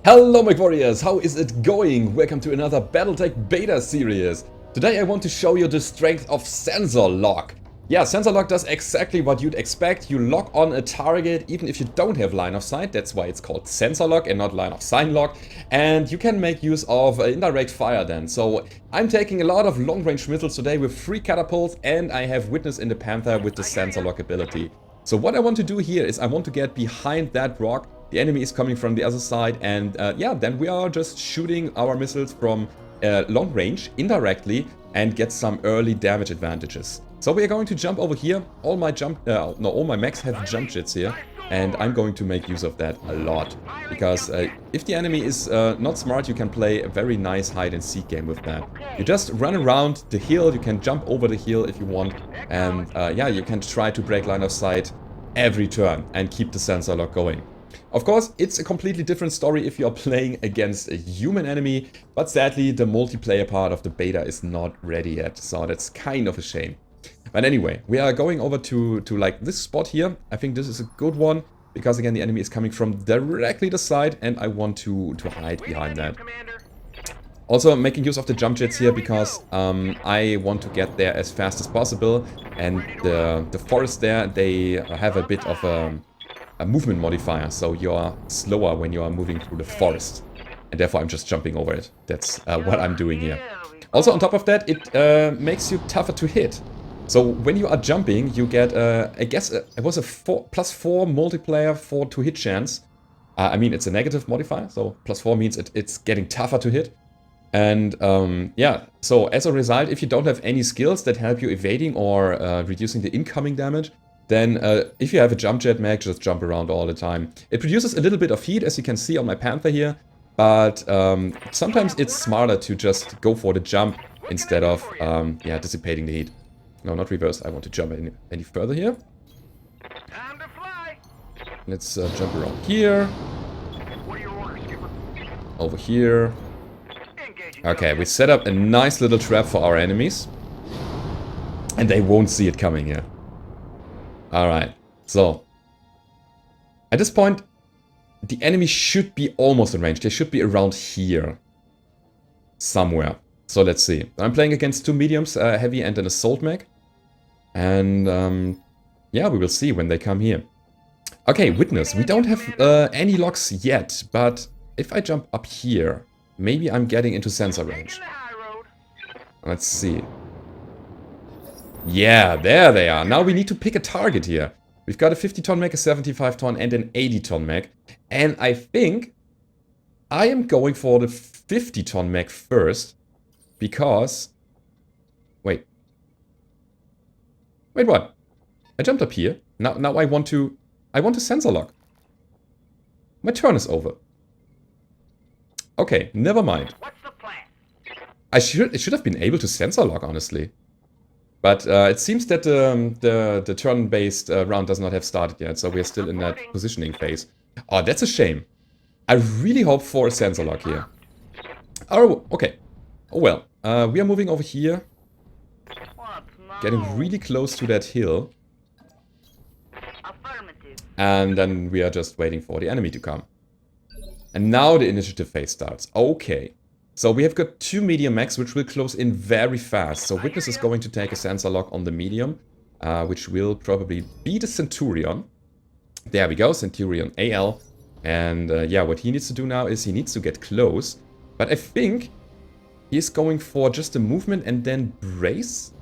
Hello Mech Warriors, how is it going? Welcome to another Battletech Beta series. Today I want to show you the strength of sensor lock. Yeah, sensor lock does exactly what you'd expect. You lock on a target even if you don't have line of sight. That's why it's called sensor lock and not line of sight lock. And you can make use of indirect fire then. So I'm taking a lot of long range missiles today with 3 catapults, and I have Witness in the Panther with the sensor lock ability. So what I want to do here is I want to get behind that rock. The enemy is coming from the other side, and yeah, then we are just shooting our missiles from long range indirectly and get some early damage advantages. So we are going to jump over here. All my mechs have jump jets here, and I'm going to make use of that a lot. Because if the enemy is not smart, you can play a very nice hide and seek game with that. You just run around the hill, you can jump over the hill if you want, and yeah, you can try to break line of sight every turn and keep the sensor lock going. Of course, it's a completely different story if you're playing against a human enemy, but sadly the multiplayer part of the beta is not ready yet, so that's kind of a shame. But anyway, we are going over to like this spot here. I think this is a good one, because again the enemy is coming from directly the side and I want to hide behind that. Also making use of the jump jets here because I want to get there as fast as possible, and the forest there, they have a bit of a movement modifier, so you're slower when you are moving through the forest, and therefore I'm just jumping over it. That's what I'm doing here. Also on top of that, it makes you tougher to hit. So when you are jumping, you get I guess it was a +4 multiplier for to hit chance. I mean, it's a negative modifier, so +4 means it's getting tougher to hit. And yeah, so as a result, if you don't have any skills that help you evading or reducing the incoming damage, then if you have a jump jet mech, just jump around all the time. It produces a little bit of heat, as you can see on my Panther here, but sometimes it's smarter to just go for the jump instead of yeah, dissipating the heat. No, not reverse. I want to jump any further here. Let's jump around here. Over here. Okay, we set up a nice little trap for our enemies, and they won't see it coming here. Alright, so at this point, the enemy should be almost in range. They should be around here somewhere. So let's see. I'm playing against 2 mediums, heavy and an assault mech. And yeah, we will see when they come here. Okay, Witness. We don't have any locks yet, but if I jump up here, maybe I'm getting into sensor range. Let's see. Yeah, there they are. Now we need to pick a target here. We've got a 50-ton mech, a 75-ton, and an 80-ton mech. And I think I am going for the 50-ton mech first, because... Wait, what? I jumped up here. Now I want to sensor lock. My turn is over. Okay, never mind. What's the plan? I should have been able to sensor lock, honestly. But it seems that the turn-based round does not have started yet, so we're still in that positioning phase. Oh, that's a shame. I really hope for a sensor lock here. Oh, okay. Oh well. We are moving over here. Getting really close to that hill. And then we are just waiting for the enemy to come. And now the initiative phase starts. Okay. So we have got 2 medium mechs, which will close in very fast. So Witness is going to take a sensor lock on the medium, which will probably be the Centurion. There we go, Centurion AL. And yeah, what he needs to do now is he needs to get close. But I think he's going for just a movement and then brace.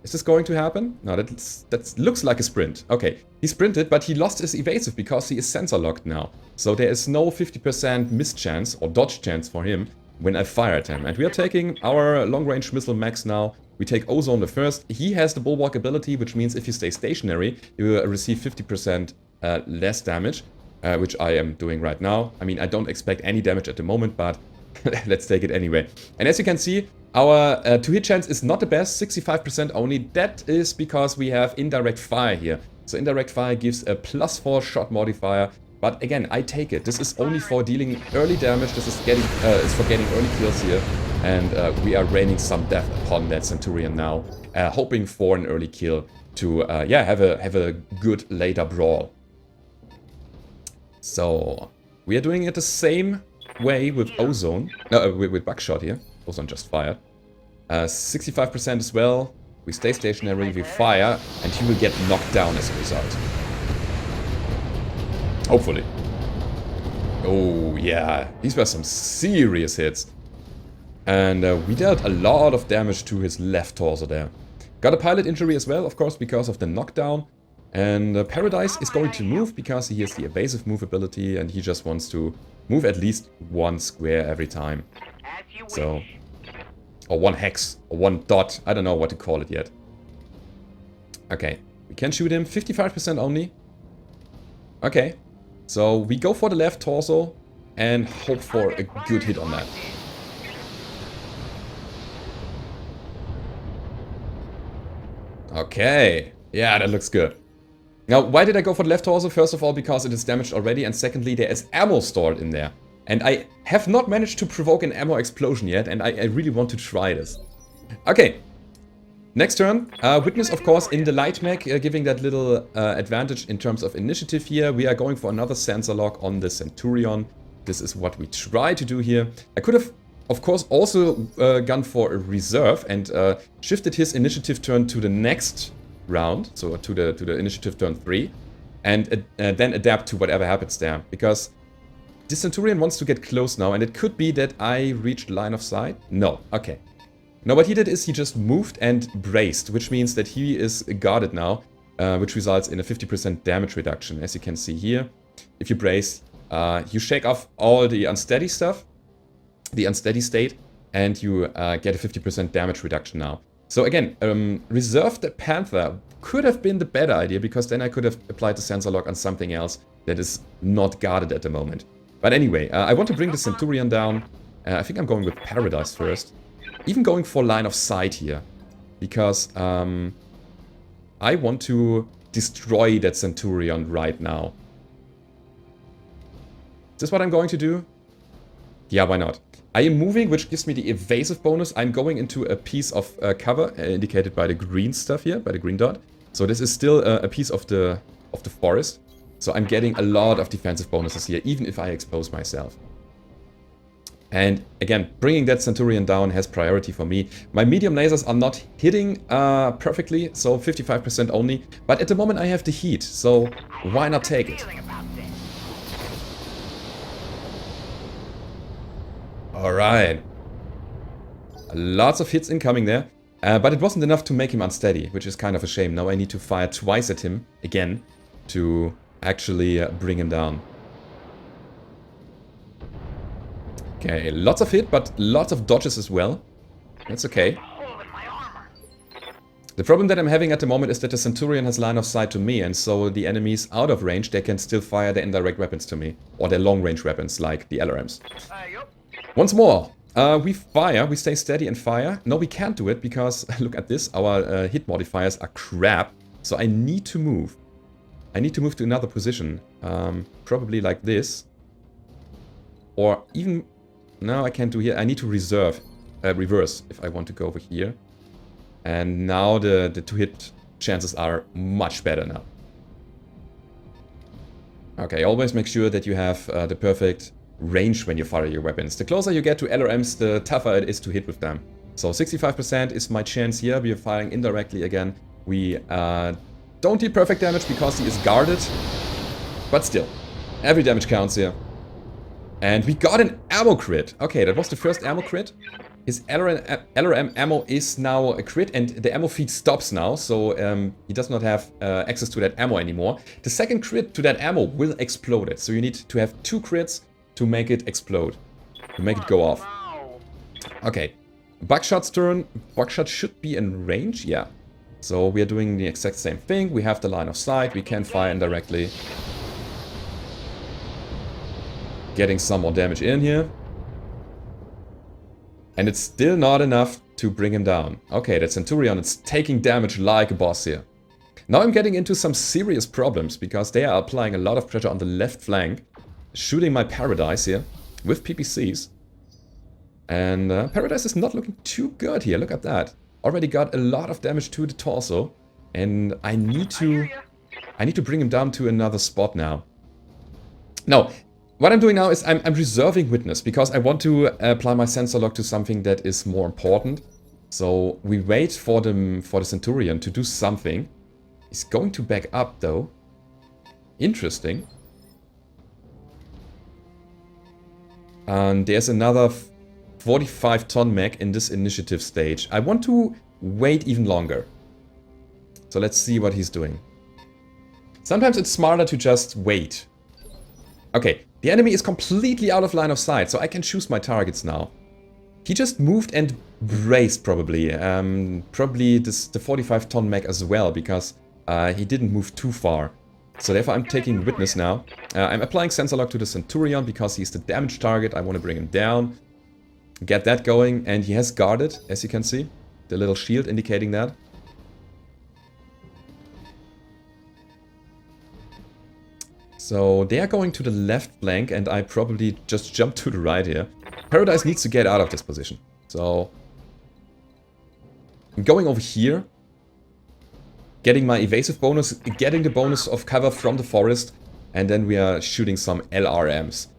Is this going to happen? No, that looks like a sprint. Okay, he sprinted, but he lost his evasive because he is sensor locked now. So there is no 50% miss chance or dodge chance for him when I fire at him. And we are taking our long-range missile max now. We take Ozone the first. He has the bulwark ability, which means if you stay stationary, you will receive 50% less damage, which I am doing right now. I mean, I don't expect any damage at the moment, but let's take it anyway. And as you can see, our to-hit chance is not the best, 65% only. That is because we have indirect fire here. So indirect fire gives a +4 shot modifier. But again, I take it. This is only for dealing early damage. This is for getting early kills here. And we are raining some death upon that Centurion now, hoping for an early kill to yeah, have a good later brawl. So We are doing it the same way with Ozone. No, with Buckshot here. Ozone just fired. 65% as well. We stay stationary, we fire, and he will get knocked down as a result. Hopefully. Oh, yeah. These were some serious hits. And we dealt a lot of damage to his left torso there. Got a pilot injury as well, of course, because of the knockdown. And Paradise is going to move because he has the evasive move ability and he just wants to move at least one square every time. So, or one hex, or one dot, I don't know what to call it yet. Okay, we can shoot him, 55% only. Okay, so we go for the left torso and hope for a good hit on that. Okay, yeah, that looks good. Now, why did I go for the left torso? First of all, because it is damaged already, and secondly, there is ammo stored in there. And I have not managed to provoke an ammo explosion yet, and I really want to try this. Okay, next turn. Witness, of course, in the light mech, giving that little advantage in terms of initiative here. We are going for another sensor lock on the Centurion. This is what we try to do here. I could have, of course, also gone for a reserve and shifted his initiative turn to the next round, so to the initiative turn 3, and then adapt to whatever happens there, because the Centurion wants to get close now, and it could be that I reached line of sight. No, okay. Now what he did is he just moved and braced, which means that he is guarded now, which results in a 50% damage reduction, as you can see here. If you brace, you shake off all the unsteady stuff, the unsteady state, and you get a 50% damage reduction now. So again, reserve the Panther could have been the better idea, because then I could have applied the sensor lock on something else that is not guarded at the moment. But anyway, I want to bring the Centurion down. I think I'm going with Paradise first. Even going for line of sight here, because I want to destroy that Centurion right now. Is this what I'm going to do? Yeah, why not? I am moving, which gives me the evasive bonus. I'm going into a piece of cover, indicated by the green stuff here, by the green dot. So this is still a piece of the forest. So I'm getting a lot of defensive bonuses here, even if I expose myself. And again, bringing that Centurion down has priority for me. My medium lasers are not hitting perfectly, so 55% only. But at the moment I have the heat, so why not take it? Alright. Lots of hits incoming there. But it wasn't enough to make him unsteady, which is kind of a shame. Now I need to fire twice at him, again, to actually bring him down. Okay, lots of hit, but lots of dodges as well. That's okay. The problem that I'm having at the moment is that the Centurion has line of sight to me, and so the enemies out of range, they can still fire their indirect weapons to me. Or their long-range weapons, like the LRMs. Once more, we fire, we stay steady and fire. No, we can't do it because, look at this, our hit modifiers are crap. So I need to move. I need to move to another position. Probably like this. Or even... No, I can't do here. I need to reverse if I want to go over here. And now the two-hit chances are much better now. Okay, always make sure that you have the perfect range when you fire your weapons. The closer you get to LRMs, the tougher it is to hit with them. So 65% is my chance here. We are firing indirectly again. We don't deal perfect damage because he is guarded. But still, every damage counts here. And we got an ammo crit. Okay, that was the first ammo crit. His LRM ammo is now a crit, and the ammo feed stops now, so he does not have access to that ammo anymore. The second crit to that ammo will explode it, so you need to have 2 crits to make it explode, to make it go off. Okay, Buckshot's turn. Buckshot should be in range, yeah. So we are doing the exact same thing. We have the line of sight, we can fire indirectly. Getting some more damage in here. And it's still not enough to bring him down. Okay, that Centurion is taking damage like a boss here. Now I'm getting into some serious problems because they are applying a lot of pressure on the left flank. Shooting my Paradise here with PPCs. And Paradise is not looking too good here, look at that. Already got a lot of damage to the torso. And I need to bring him down to another spot now. No. What I'm doing now is I'm reserving witness because I want to apply my sensor lock to something that is more important. So we wait for the Centurion to do something. He's going to back up though. Interesting. And there's another 45-ton mech in this initiative stage. I want to wait even longer. So let's see what he's doing. Sometimes it's smarter to just wait. Okay, the enemy is completely out of line of sight, so I can choose my targets now. He just moved and braced probably. Probably the 45-ton mech as well, because he didn't move too far. So therefore I'm taking witness now. I'm applying sensor lock to the Centurion because he's the damage target. I want to bring him down. Get that going, and he has guarded, as you can see. The little shield indicating that. So they are going to the left flank, and I probably just jump to the right here. Paradise needs to get out of this position. So I'm going over here, getting my evasive bonus, getting the bonus of cover from the forest, and then we are shooting some LRMs.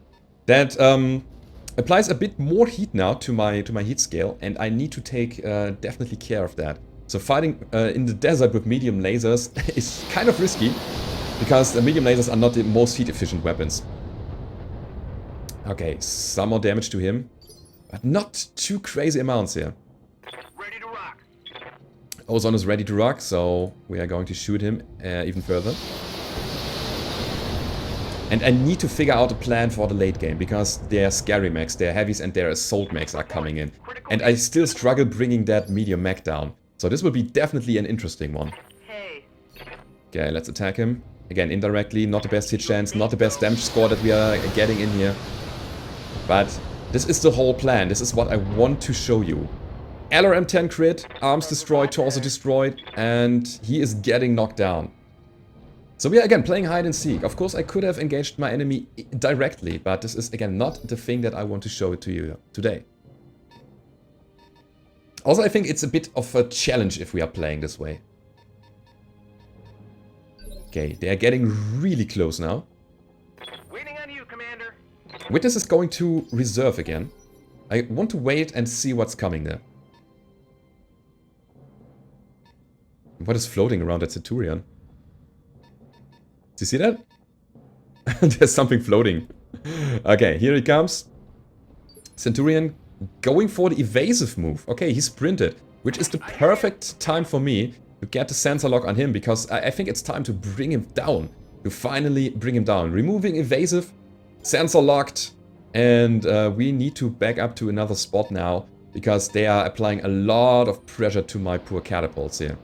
That applies a bit more heat now to my heat scale, and I need to take definitely care of that. So fighting in the desert with medium lasers is kind of risky, because the medium lasers are not the most heat efficient weapons. Okay, some more damage to him, but not too crazy amounts here. Ready to rock. Ozone is ready to rock, so we are going to shoot him even further. And I need to figure out a plan for the late game, because their scary mechs, their heavies and their assault mechs are coming in. And I still struggle bringing that medium mech down. So this will be definitely an interesting one. Okay, let's attack him. Again, indirectly, not the best hit chance, not the best damage score that we are getting in here. But this is the whole plan. This is what I want to show you. LRM 10 crit, arms destroyed, torso destroyed, and he is getting knocked down. So we are again playing hide and seek. Of course, I could have engaged my enemy directly, but this is again not the thing that I want to show to you today. Also, I think it's a bit of a challenge if we are playing this way. Okay, they are getting really close now. Waiting on you, Commander. Witness is going to reserve again. I want to wait and see what's coming there. What is floating around that Centurion? Do you see that? There's something floating. Okay, here it comes. Centurion going for the evasive move. Okay, he sprinted, which is the perfect time for me to get the sensor lock on him, because I think it's time to bring him down. To finally bring him down. Removing evasive, sensor locked, and we need to back up to another spot now, because they are applying a lot of pressure to my poor catapults here.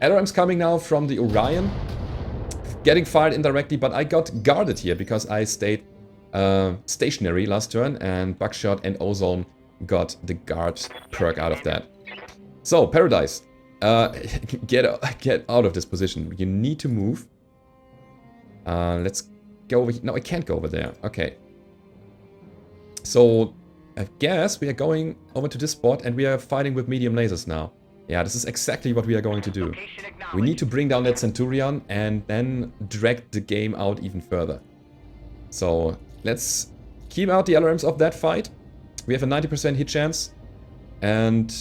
LRM's coming now from the Orion, getting fired indirectly, but I got guarded here because I stayed stationary last turn, and Buckshot and Ozone got the guard perk out of that. So, Paradise. Get out of this position. You need to move. Let's go over here. No, I can't go over there. Okay. So, I guess we are going over to this spot and we are fighting with medium lasers now. Yeah, this is exactly what we are going to do. We need to bring down that Centurion and then drag the game out even further. So, let's keep out the LRMs of that fight. We have a 90% hit chance. And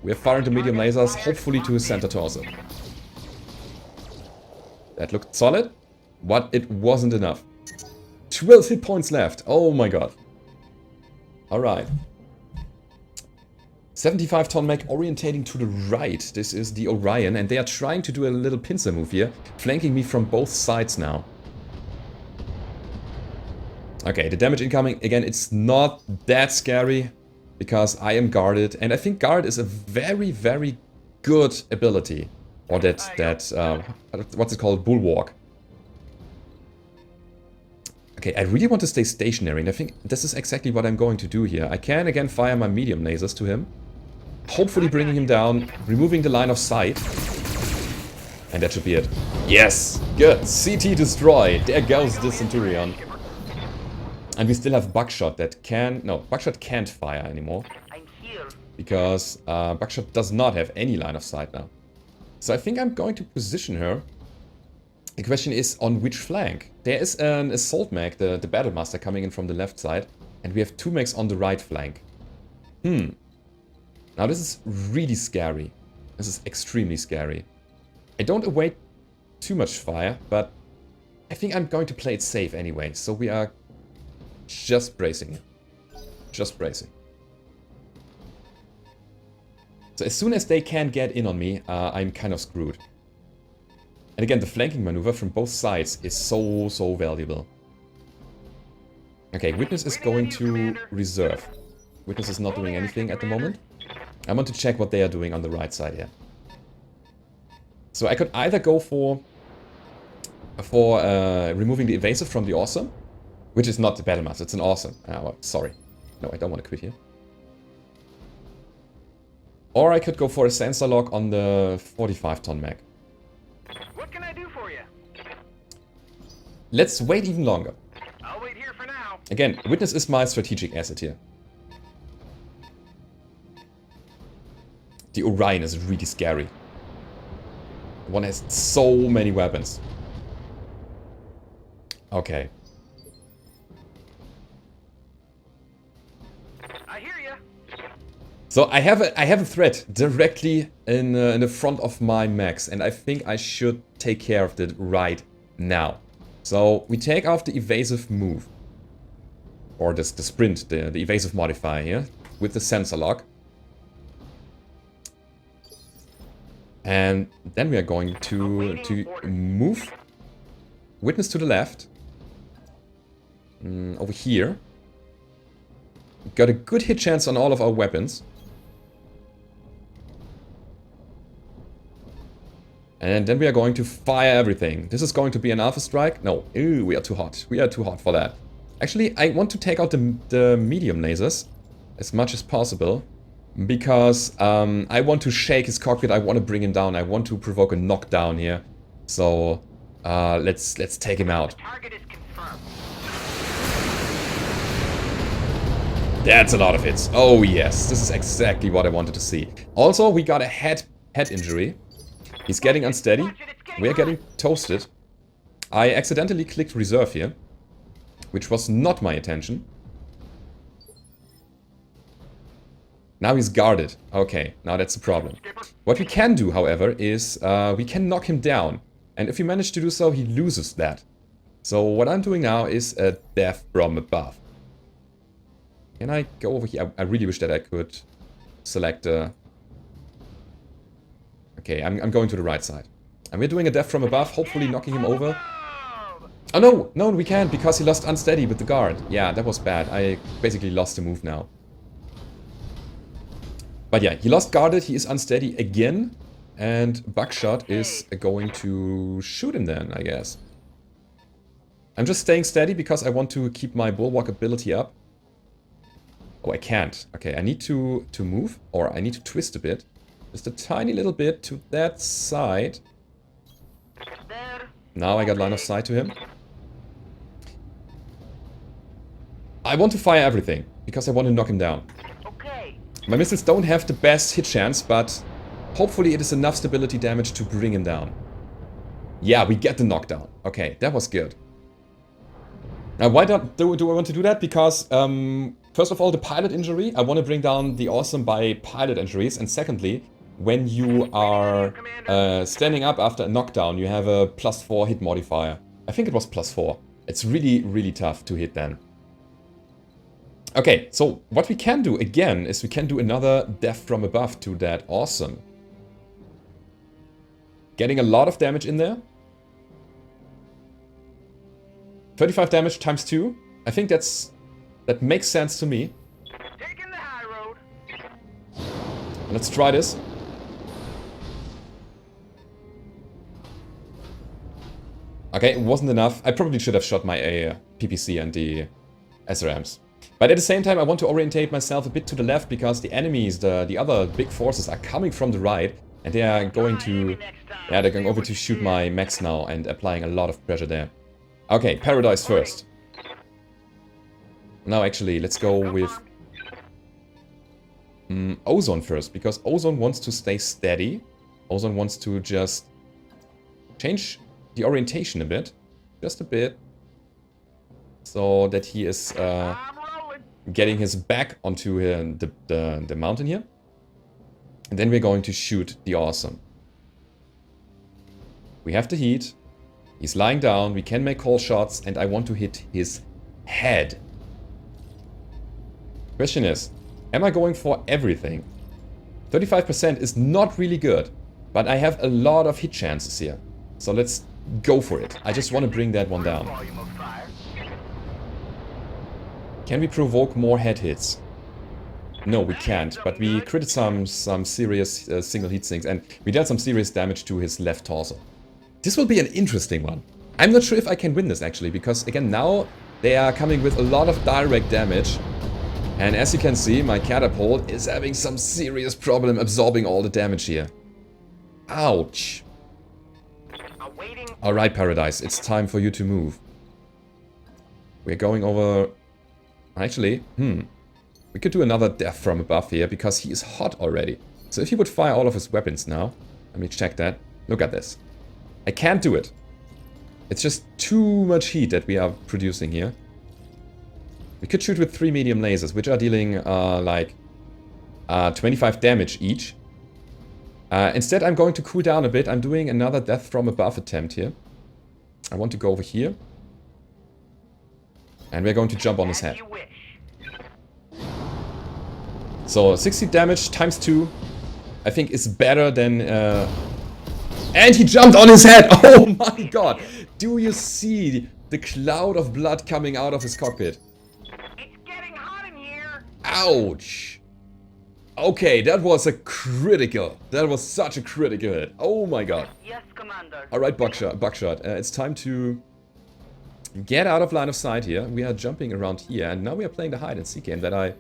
we are firing the medium lasers, hopefully to his center torso. That looked solid, but it wasn't enough. 12 hit points left. Oh my god. Alright. 75-ton mech orientating to the right. This is the Orion, and they are trying to do a little pincer move here, flanking me from both sides now. Okay, the damage incoming, again, it's not that scary, because I am guarded, and I think guard is a very, very good ability. Or what's it called? Bulwark. Okay, I really want to stay stationary, and I think this is exactly what I'm going to do here. I can again fire my medium lasers to him. Hopefully bringing him down, removing the line of sight. And that should be it. Yes! Good! CT destroyed! There goes the Centurion. And we still have Buckshot that can... No, Buckshot can't fire anymore. Because Buckshot does not have any line of sight now. So I think I'm going to position her The question is on which flank? There is an assault mech, the battle master, coming in from the left side, and we have 2 mechs on the right flank. Now this is really scary. This is extremely scary. I don't await too much fire, but I think I'm going to play it safe anyway. So we are just bracing it. Just bracing. So as soon as they can get in on me, I'm kind of screwed. And again, the flanking maneuver from both sides is so valuable. Okay, Witness is going to reserve. Witness is not doing anything at the moment. I want to check what they are doing on the right side here. So I could either go for removing the evasive from the awesome, which is not the battle master, it's an awesome. Well, sorry. No, I don't want to quit here. Or I could go for a sensor lock on the 45-ton mech. What can I do for you? Let's wait even longer. I'll wait here for now. Again, Witness is my strategic asset here. The Orion is really scary. One has so many weapons. Okay. I hear you. So I have a threat directly in the front of my mechs, and I think I should take care of it right now. So we take off the evasive move, or the sprint, the evasive modifier here, with the sensor lock. And then we are going to move Witness to the left. Over here. Got a good hit chance on all of our weapons. And then we are going to fire everything. This is going to be an alpha strike. No, ooh, we are too hot. We are too hot for that. Actually, I want to take out the medium lasers as much as possible. Because I want to shake his cockpit, I want to bring him down, I want to provoke a knockdown here. So let's take him out. Target is confirmed. That's a lot of hits. Oh yes, this is exactly what I wanted to see. Also, we got a head injury. He's getting unsteady. We are getting toasted. I accidentally clicked reserve here, which was not my intention. Now he's guarded. Okay, now that's the problem. What we can do, however, is we can knock him down. And if we manage to do so, he loses that. So what I'm doing now is a death from above. Can I go over here? I really wish that I could select... Okay, I'm going to the right side. And we're doing a death from above, hopefully knocking him over. Oh no! No, we can't, because he lost unsteady with the guard. Yeah, that was bad. I basically lost the move now. But yeah, he lost guarded, he is unsteady again. And Buckshot is going to shoot him then, I guess. I'm just staying steady because I want to keep my bulwark ability up. Oh, I can't. Okay, I need to move, or I need to twist a bit. Just a tiny little bit to that side. Now I got line of sight to him. I want to fire everything, because I want to knock him down. My missiles don't have the best hit chance, but hopefully it is enough stability damage to bring him down. Yeah, we get the knockdown. Okay, that was good. Now, why do I want to do that? Because, first of all, the pilot injury. I want to bring down the awesome by pilot injuries. And secondly, when you are standing up after a knockdown, you have a +4 hit modifier. I think it was +4. It's really, really tough to hit then. Okay, so what we can do again is we can do another death from above to that awesome. Getting a lot of damage in there. 35 damage times 2. I think that makes sense to me. Taking the high road. Let's try this. Okay, it wasn't enough. I probably should have shot my PPC and the SRMs. But at the same time, I want to orientate myself a bit to the left because the enemies, the other big forces are coming from the right. And they are going to... Yeah, they're going over to shoot my mechs now and applying a lot of pressure there. Okay, Paradise first. Now actually, let's go with... Ozone first, because Ozone wants to stay steady. Ozone wants to just change the orientation a bit. Just a bit. So that he is I'm rolling. getting his back onto the mountain here. And then we're going to shoot the awesome. We have the heat. He's lying down. We can make call shots. And I want to hit his head. Question is, am I going for everything? 35% is not really good. But I have a lot of hit chances here. So let's go for it. I just want to bring that one down. Volume of fire. Can we provoke more head hits? No, we can't, but we critted some serious single heat sinks, and we dealt some serious damage to his left torso. This will be an interesting one. I'm not sure if I can win this actually, because again now they are coming with a lot of direct damage. And as you can see, my catapult is having some serious problem absorbing all the damage here. Ouch. Awaiting. Alright, Paradise, it's time for you to move. We're going over... Actually, we could do another death from above here, because he is hot already. So if he would fire all of his weapons now... Let me check that. Look at this. I can't do it. It's just too much heat that we are producing here. We could shoot with 3 medium lasers, which are dealing like 25 damage each. Instead, I'm going to cool down a bit. I'm doing another death from above attempt here. I want to go over here. And we're going to jump on his head. So 60 damage times 2, I think is better than... And he jumped on his head! Oh my god! Do you see the cloud of blood coming out of his cockpit? It's getting hot in here. Ouch! Okay, that was a critical. That was such a critical hit. Oh my god. Yes, Commander. Alright, Buckshot. It's time to get out of line of sight here. We are jumping around here, and now we are playing the hide and seek game that I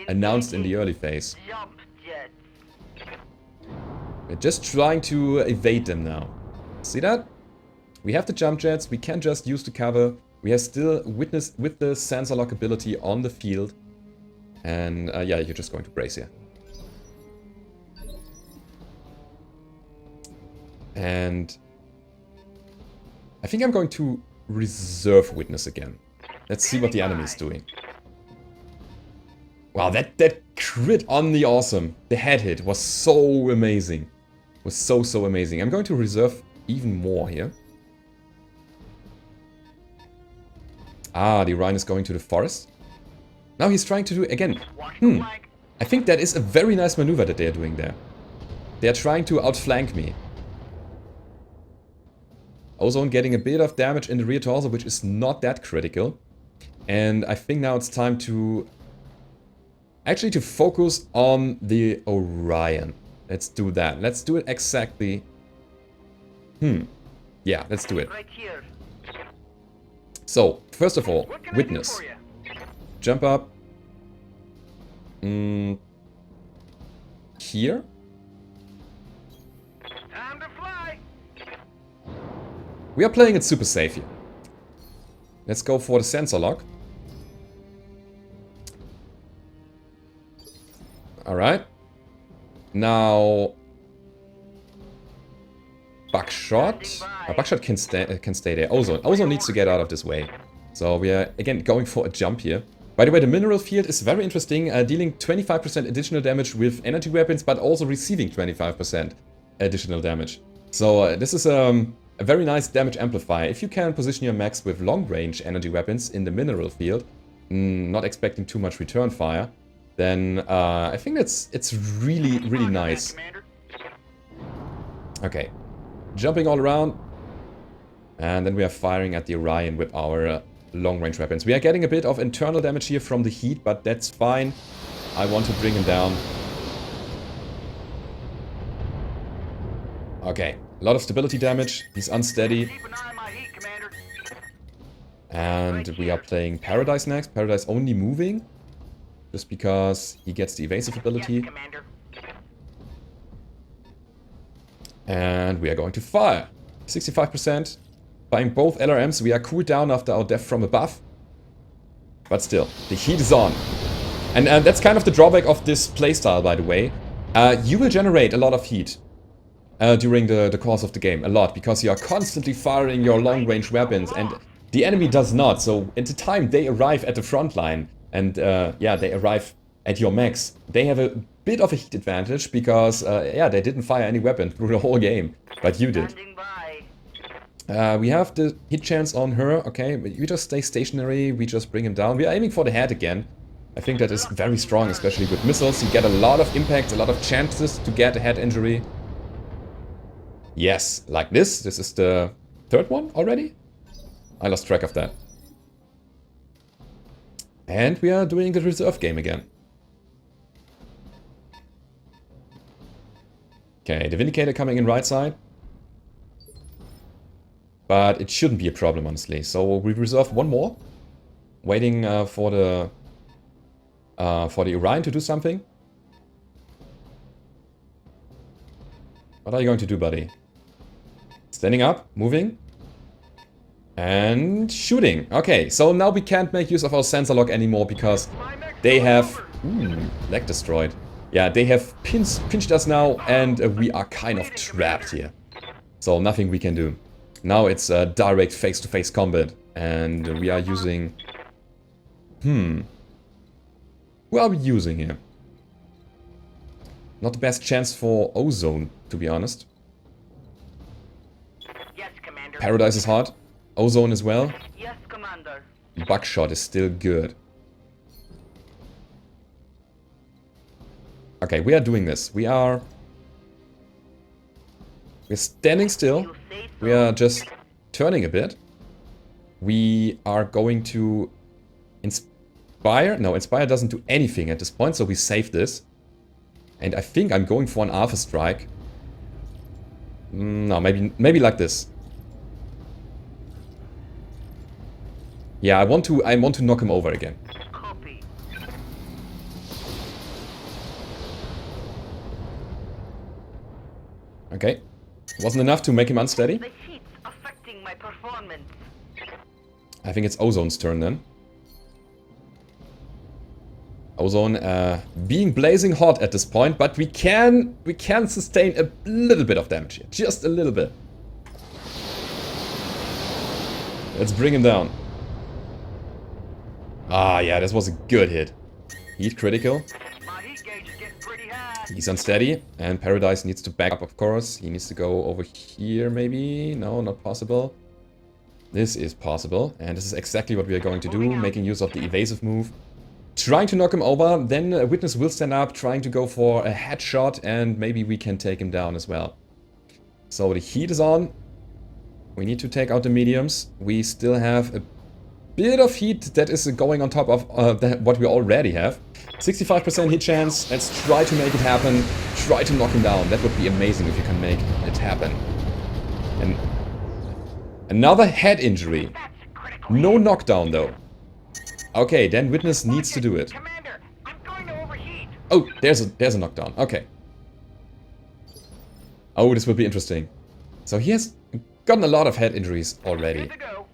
announced in the early phase. Jump jets. We're just trying to evade them now. See that? We have the jump jets, we can just use the cover. We are still with the sensor lock ability on the field. And yeah, you're just going to brace here. And I think I'm going to reserve witness again. Let's see what the enemy is doing. Wow, that crit on the awesome. The head hit was so amazing. Was so amazing. I'm going to reserve even more here. Ah, the Orion is going to the forest. Now he's trying to do again. I think that is a very nice maneuver that they are doing there. They are trying to outflank me. Ozone getting a bit of damage in the rear torso, which is not that critical. And I think now it's time to... actually to focus on the Orion. Let's do that. Let's do it exactly... Yeah, let's do it. Right here. So, first of all, What can I do witness. for you? Jump up. Here. Time to fly. We are playing it super safe here. Let's go for the sensor lock. Alright. Now... Buckshot. Buckshot can stay there. Ozone needs to get out of this way. So we are, again, going for a jump here. By the way, the mineral field is very interesting, dealing 25% additional damage with energy weapons, but also receiving 25% additional damage. So this is a very nice damage amplifier. If you can position your mechs with long-range energy weapons in the mineral field, not expecting too much return fire, then I think it's really nice. Okay, jumping all around, and then we are firing at the Orion with our long-range weapons. We are getting a bit of internal damage here from the heat, but that's fine. I want to bring him down. Okay, a lot of stability damage. He's unsteady. Keep an eye on my heat, Commander. And we are playing Paradise next. Paradise only moving, just because he gets the evasive ability. Yes, Commander. And we are going to fire. 65%. Buying both LRMs, we are cooled down after our death from above. But still, the heat is on. And that's kind of the drawback of this playstyle, by the way. You will generate a lot of heat. during the course of the game. A lot, because you are constantly firing your long-range weapons, and the enemy does not. So at the time they arrive at the front line, and yeah, they arrive at your mechs, they have a bit of a heat advantage, because yeah, they didn't fire any weapon through the whole game, but you did. We have the hit chance on her. Okay, we just stay stationary, we just bring him down. We are aiming for the head again. I think that is very strong, especially with missiles. You get a lot of impact, a lot of chances to get a head injury. Yes, like this. This is the third one already? I lost track of that. And we are doing the reserve game again. Okay, the Vindicator coming in right side. But it shouldn't be a problem, honestly. So we reserve one more. Waiting for the Orion to do something. What are you going to do, buddy? Standing up, moving. And shooting. Okay, so now we can't make use of our sensor lock anymore, because they have... Ooh, leg destroyed. Yeah, they have pinched us now, and we are kind of trapped here. So nothing we can do. Now it's direct face-to-face combat, and we are using... Who are we using here? Not the best chance for Ozone, to be honest. Yes, Commander. Paradise is hard. Ozone as well. Yes, Commander. Buckshot is still good. Okay, we are doing this. We're standing still. We are just turning a bit. We are going to Inspire. No, Inspire doesn't do anything at this point, so we save this. And I think I'm going for an Alpha Strike. No, maybe like this. Yeah, I want to knock him over again. Copy. Okay. Wasn't enough to make him unsteady. The heat's affecting my performance. I think it's Ozone's turn then. Ozone being blazing hot at this point, but we can sustain a little bit of damage here. Just a little bit. Let's bring him down. Ah, yeah, this was a good hit. Heat critical. My heat gauge is getting pretty high. He's unsteady, and Paradise needs to back up, of course. He needs to go over here, maybe? No, not possible. This is possible, and this is exactly what we are going to do, making use of the evasive move. Trying to knock him over, then Witness will stand up, trying to go for a headshot, and maybe we can take him down as well. So the heat is on. We need to take out the mediums. We still have a bit of heat that is going on top of what we already have. 65% hit chance. Let's try to make it happen. Try to knock him down. That would be amazing if you can make it happen. And another head injury. No knockdown though. Okay, then Witness needs to do it. Commander, I'm going to overheat. Oh, there's a knockdown. Okay. Oh, this will be interesting. So he has gotten a lot of head injuries already. Good to go.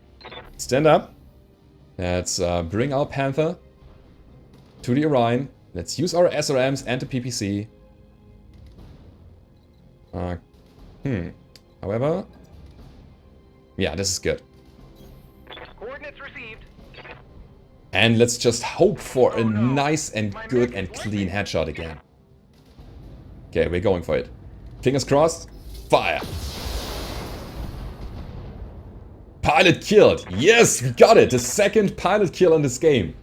Stand up. Let's bring our Panther to the Orion. Let's use our SRMs and the PPC. However... Yeah, this is good. Coordinates received. And let's just hope for a nice and good and clean headshot again. Okay, we're going for it. Fingers crossed. Fire! Pilot killed! Yes, we got it! The second pilot kill in this game.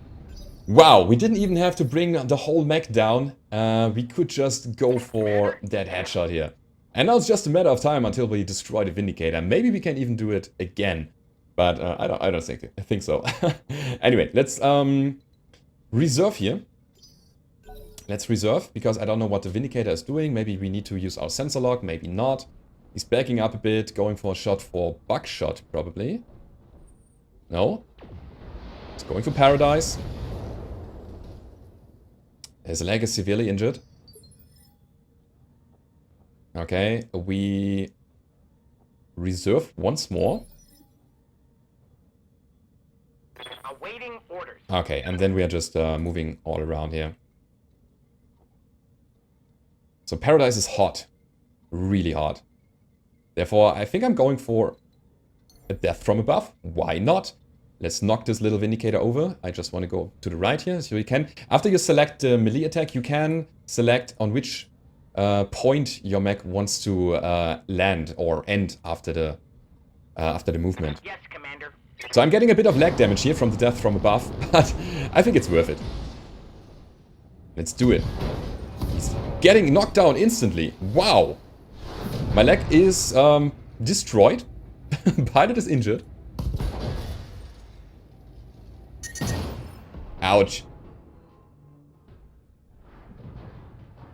Wow, we didn't even have to bring the whole mech down. We could just go for that headshot here. And now it's just a matter of time until we destroy the Vindicator. Maybe we can even do it again. But I don't think so. Anyway, let's reserve here. Let's reserve, because I don't know what the Vindicator is doing. Maybe we need to use our sensor lock, maybe not. He's backing up a bit, going for a shot for Buckshot, probably. No. He's going for Paradise. His leg is severely injured. Okay, we reserve once more. Awaiting orders. Okay, and then we are just moving all around here. So Paradise is hot. Really hot. Therefore, I think I'm going for a death from above. Why not? Let's knock this little Vindicator over. I just want to go to the right here, so you can. After you select the melee attack, you can select on which point your mech wants to land or end after the movement. Yes, Commander. So I'm getting a bit of lag damage here from the death from above, but I think it's worth it. Let's do it. He's getting knocked down instantly. Wow. My leg is destroyed. Pilot is injured. Ouch.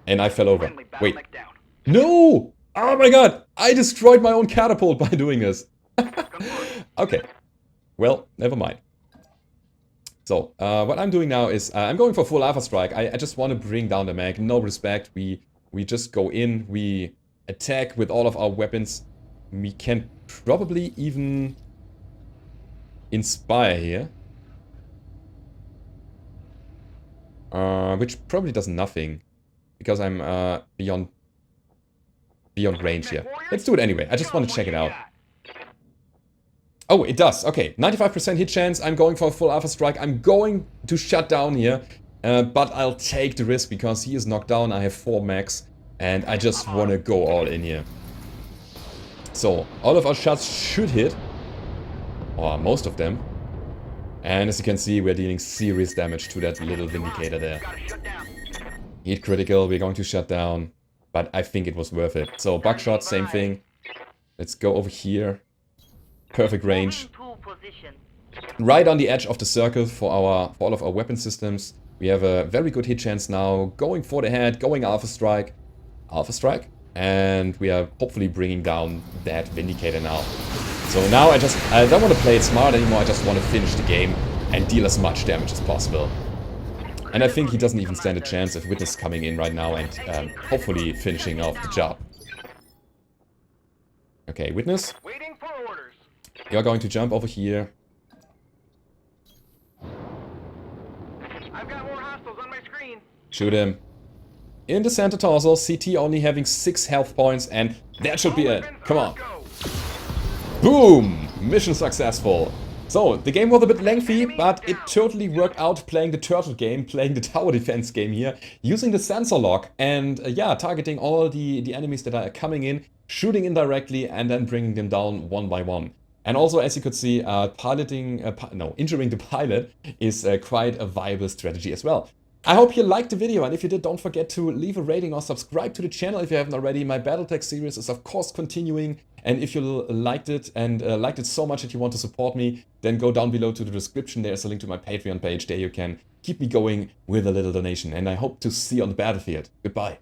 And I fell over. Wait. No! Oh my god! I destroyed my own catapult by doing this. Okay. Well, never mind. So, what I'm doing now is, I'm going for full Alpha Strike. I just want to bring down the mech. No respect. We just go in. We attack with all of our weapons. We can probably even inspire here. Which probably does nothing. Because I'm beyond range here. Let's do it anyway. I just want to check it out. Oh, it does. Okay, 95% hit chance. I'm going for a full Alpha Strike. I'm going to shut down here. But I'll take the risk because he is knocked down. I have 4 mechs. And I just want to go all in here. So, all of our shots should hit. Or most of them. And as you can see, we're dealing serious damage to that little Vindicator there. Hit critical, we're going to shut down. But I think it was worth it. So, buckshot, same thing. Let's go over here. Perfect range. Right on the edge of the circle for all of our weapon systems. We have a very good hit chance now. Going for the head, going Alpha Strike. Alpha Strike. And we are hopefully bringing down that Vindicator now. So now I don't want to play it smart anymore. I just want to finish the game and deal as much damage as possible. And I think he doesn't even stand a chance of Witness coming in right now and hopefully finishing off the job. Okay, Witness. Waiting for orders. You're going to jump over here. I've got more hostiles on my screen. Shoot him. In the center torso, CT only having 6 health points, and that should be it. Come on. Boom! Mission successful. So, the game was a bit lengthy, but it totally worked out playing the turtle game, playing the tower defense game here, using the sensor lock, and yeah, targeting all the enemies that are coming in, shooting indirectly, and then bringing them down one by one. And also, as you could see, injuring the pilot is quite a viable strategy as well. I hope you liked the video, and if you did, don't forget to leave a rating or subscribe to the channel if you haven't already. My Battletech series is of course continuing, and if you liked it and liked it so much that you want to support me, then go down below to the description. There's a link to my Patreon page. There you can keep me going with a little donation, and I hope to see you on the battlefield. Goodbye.